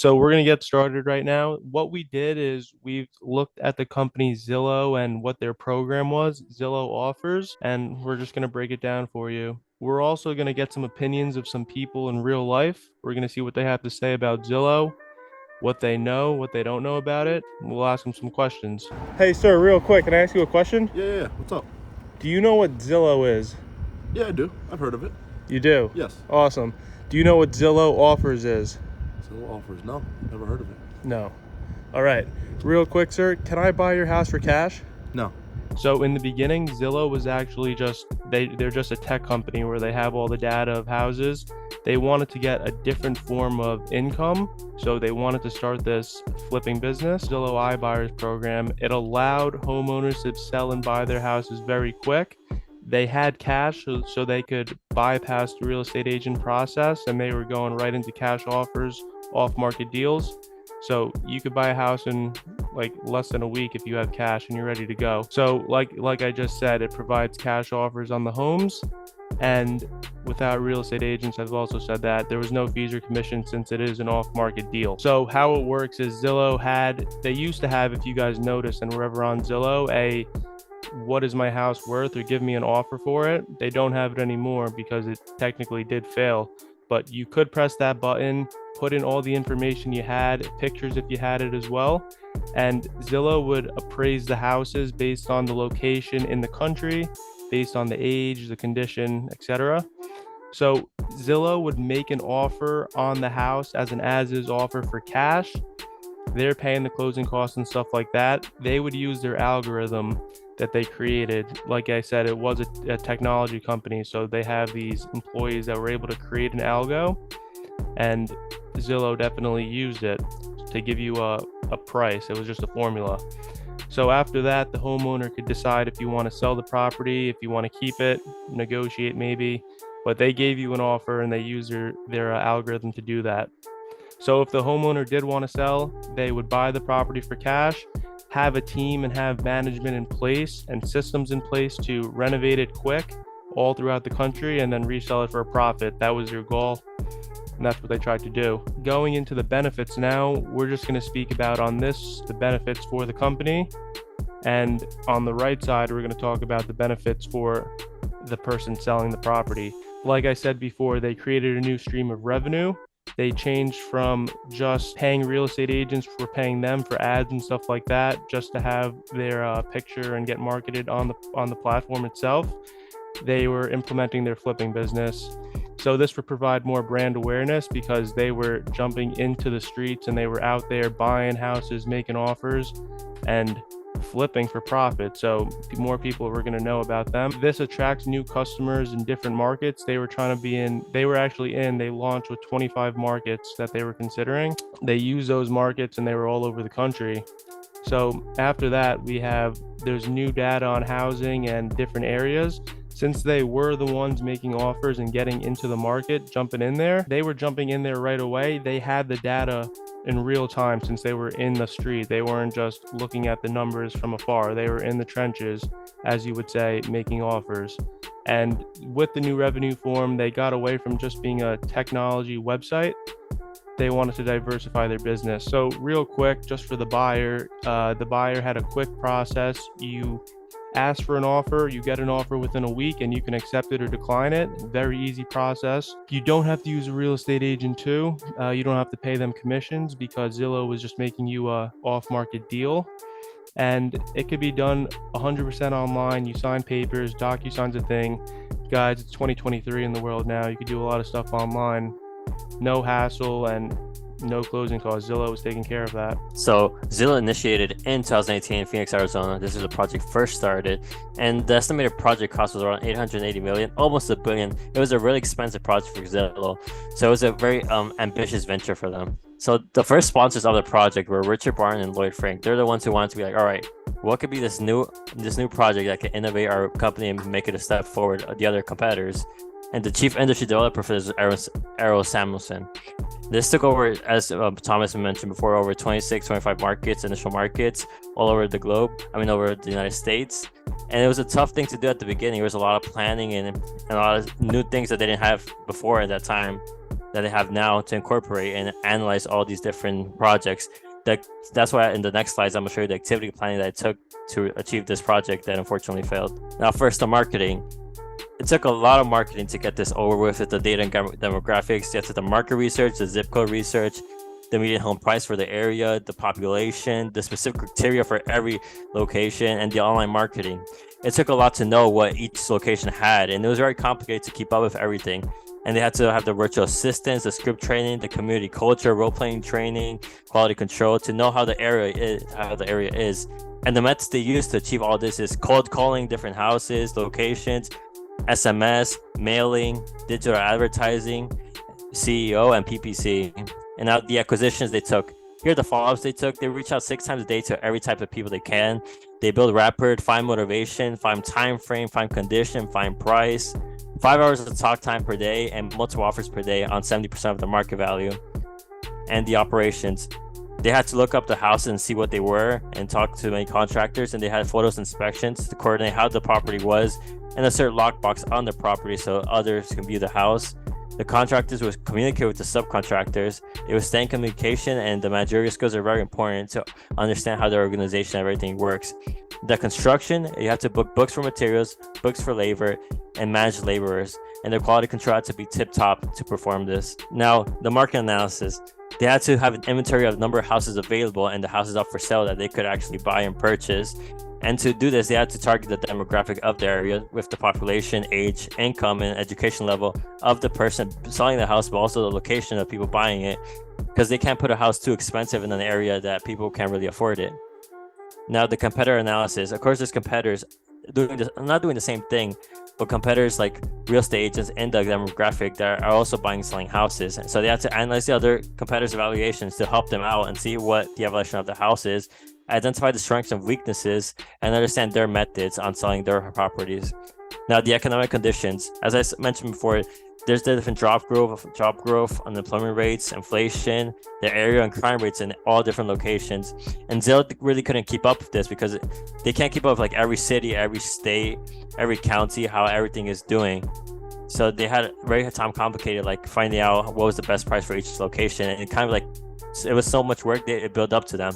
So we're going to get started right now. What we did is we've looked at the company Zillow and what their program was, Zillow Offers, and we're just going to break it down for you. We're also going to get some opinions of some people in real life. We're going to see what they have to say about Zillow, what they know, what they don't know about it. We'll ask them some questions. Hey, sir, real quick, can I ask you a question? Yeah. What's up? Do you know what Zillow is? Yeah, I do. I've heard of it. You do? Yes. Awesome. Do you know what Zillow Offers is? Zillow Offers. No, never heard of it. No. All right. Real quick, sir, can I buy your house for cash? No. So in the beginning, Zillow was actually they're just a tech company where they have all the data of houses. They wanted to get a different form of income, so they wanted to start this flipping business. Zillow iBuyers program, it allowed homeowners to sell and buy their houses very quick. They had cash so they could bypass the real estate agent process, and they were going right into cash offers, off-market deals. So you could buy a house in like less than a week if you have cash and you're ready to go. So like I just said, it provides cash offers on the homes, and without real estate agents, I've also said that there was no fees or commission since it is an off-market deal. So how it works is they used to have, if you guys noticed and were ever on Zillow, a what is my house worth or give me an offer for it. They don't have it anymore because it technically did fail, but you could press that button, put in all the information you had, pictures if you had it as well, and Zillow would appraise the houses based on the location in the country, based on the age, the condition, etc. So Zillow would make an offer on the house as an as-is offer for cash. They're paying the closing costs and stuff like that. They would use their algorithm that they created. Like I said, it was a technology company, so they have these employees that were able to create an algo, and Zillow definitely used it to give you a price. It was just a formula. So after that, the homeowner could decide if you want to sell the property, if you want to keep it, negotiate maybe, but they gave you an offer and they use their algorithm to do that. So if the homeowner did want to sell, they would buy the property for cash, have a team and have management in place and systems in place to renovate it quick all throughout the country and then resell it for a profit. That was their goal, and that's what they tried to do. Going into the benefits now, we're just going to speak about the benefits for the company, and on the right side, we're going to talk about the benefits for the person selling the property. Like I said before, they created a new stream of revenue. They changed from just paying real estate agents for paying them for ads and stuff like that, just to have their picture and get marketed on the platform itself. They were implementing their flipping business. So this would provide more brand awareness because they were jumping into the streets and they were out there buying houses, making offers, and flipping for profit. So more people were going to know about them. This attracts new customers in different markets. They launched with 25 markets that they were considering. They use those markets and they were all over the country. So after that, there's new data on housing and different areas. Since they were the ones making offers and getting into the market, they were jumping in there right away. They had the data in real time since they were in the street. They weren't just looking at the numbers from afar. They were in the trenches, as you would say, making offers. And with the new revenue form, they got away from just being a technology website. They wanted to diversify their business. So real quick, just for the buyer had a quick process. You ask for an offer, you get an offer within a week, and you can accept it or decline it. Very easy process. You don't have to use a real estate agent too. You don't have to pay them commissions because Zillow was just making you a off-market deal. And it could be done 100% online. You sign papers, DocuSign's a thing. Guys, it's 2023 in the world now. You could do a lot of stuff online. No hassle and no closing costs. Zillow was taking care of that. So Zillow initiated in 2018 in Phoenix, Arizona. This is the project first started, and the estimated project cost was around 880 million, almost $1 billion. It was a really expensive project for Zillow, so it was a very ambitious venture for them. So the first sponsors of the project were Richard Barton and Lloyd Frank. They're the ones who wanted to be like, all right, what could be this new project that can innovate our company and make it a step forward the other competitors? And the chief industry developer for this is Errol Samuelson. This took over, as Thomas mentioned before, over 25 initial markets all over the globe. Over the United States. And it was a tough thing to do at the beginning. There was a lot of planning and a lot of new things that they didn't have before at that time. that they have now to incorporate and analyze all these different projects. That's why in the next slides, I'm going to show you the activity planning that I took to achieve this project that unfortunately failed. Now, first, the marketing. It took a lot of marketing to get this over with the data and demographics. You have to the market research, the zip code research, the median home price for the area, the population, the specific criteria for every location, and the online marketing. It took a lot to know what each location had, and it was very complicated to keep up with everything. And they had to have the virtual assistants, the script training, the community culture, role-playing training, quality control to know how the area is. And the methods they use to achieve all this is cold calling different houses, locations, SMS, mailing, digital advertising, CEO, and PPC. And now the acquisitions they took. Here are the follow-ups they took. They reach out 6 times a day to every type of people they can. They build rapport, find motivation, find time frame, find condition, find price. 5 hours of talk time per day and multiple offers per day on 70% of the market value. And the operations. They had to look up the houses and see what they were and talk to many contractors, and they had photos inspections to coordinate how the property was and insert lockbox on the property so others can view the house. The contractors would communicate with the subcontractors. It was stay in communication, and the managerial skills are very important to understand how the organization and everything works. The construction, you have to book books for materials, books for labor, and manage laborers. And the quality control had to be tip-top to perform this. Now, the market analysis. They had to have an inventory of number of houses available and the houses up for sale that they could actually buy and purchase. And to do this, they had to target the demographic of the area with the population, age, income, and education level of the person selling the house, but also the location of people buying it, because they can't put a house too expensive in an area that people can't really afford it. Now, the competitor analysis. Of course, there's competitors not doing the same thing, but competitors like real estate agents in the demographic that are also buying and selling houses. And so they have to analyze the other competitors' evaluations to help them out and see what the evaluation of the house is, identify the strengths and weaknesses, and understand their methods on selling their properties. Now, the economic conditions. As I mentioned before, there's the different job growth, unemployment rates, inflation, the area and crime rates in all different locations. And Zillow really couldn't keep up with this because they can't keep up with like every city, every state, every county, how everything is doing. So they had a very complicated like finding out what was the best price for each location. And it kind of like, it was so much work that it built up to them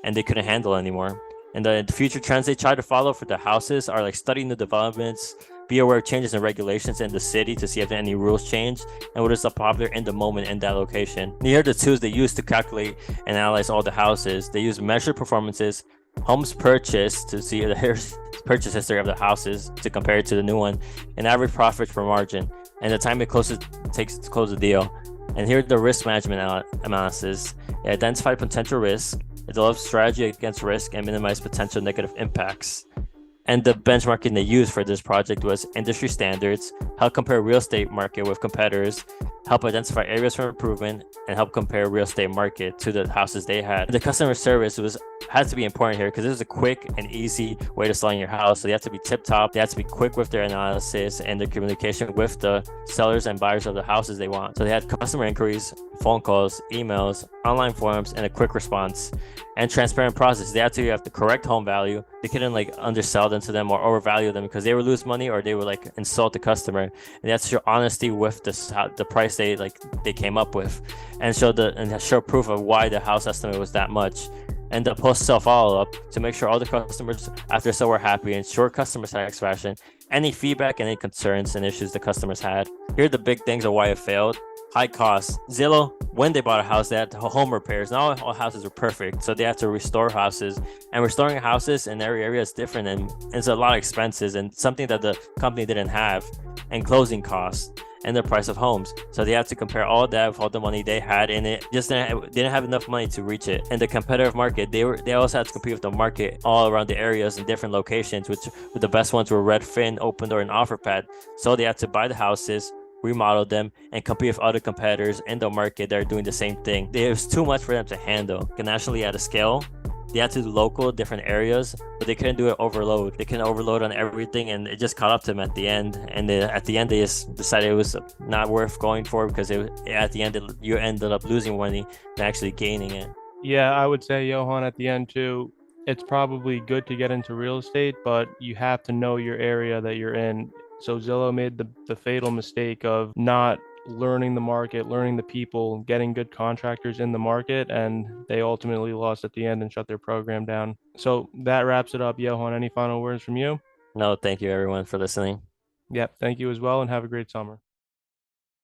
and they couldn't handle it anymore. And the future trends they try to follow for the houses are like studying the developments, be aware of changes in regulations in the city to see if any rules change and what is popular in the moment in that location. Here are the tools they use to calculate and analyze all the houses. They use measured performances, homes purchased to see the purchase history of the houses to compare it to the new one, and average profits per margin, and the time it takes to close the deal. And here are the risk management analysis. They identify potential risk, it develops strategy against risk, and minimize potential negative impacts. And the benchmarking they used for this project was industry standards, help compare real estate market with competitors, help identify areas for improvement, and help compare real estate market to the houses they had. The customer service had to be important here because this is a quick and easy way to selling your house. So they have to be tip top. They have to be quick with their analysis and their communication with the sellers and buyers of the houses they want. So they had customer inquiries, phone calls, emails, online forums, and a quick response. And transparent process. They had to have the correct home value. They couldn't like undersell them to them or overvalue them because they would lose money or they would like insult the customer. And they had to show honesty with the price they came up with, and show proof of why the house estimate was that much. And the post-sale follow-up to make sure all the customers after sale were happy, and ensure customer satisfaction, any feedback, any concerns and issues the customers had. Here are the big things of why it failed. High costs. Zillow, when they bought a house, they had home repairs. Not all houses were perfect, so they had to restore houses. And restoring houses in every area is different, and it's a lot of expenses and something that the company didn't have. And closing costs and the price of homes. So they had to compare all that with all the money they had, and it just didn't have enough money to reach it. And the competitive market, they also had to compete with the market all around the areas and different locations, which the best ones were Redfin, Opendoor, and OfferPad. So they had to buy the houses, remodel them, and compete with other competitors in the market that are doing the same thing. There's too much for them to handle nationally at a scale. They had to do local different areas, but they couldn't do it overload. They couldn't overload on everything, and it just caught up to them at the end. And at the end, they just decided it was not worth going for because at the end, you ended up losing money than actually gaining it. Yeah, I would say, Johan, at the end too, it's probably good to get into real estate, but you have to know your area that you're in. So Zillow made the fatal mistake of not learning the market, learning the people, getting good contractors in the market, and they ultimately lost at the end and shut their program down. So that wraps it up. Johan, any final words from you? No, thank you everyone for listening. Yep, thank you as well, and have a great summer.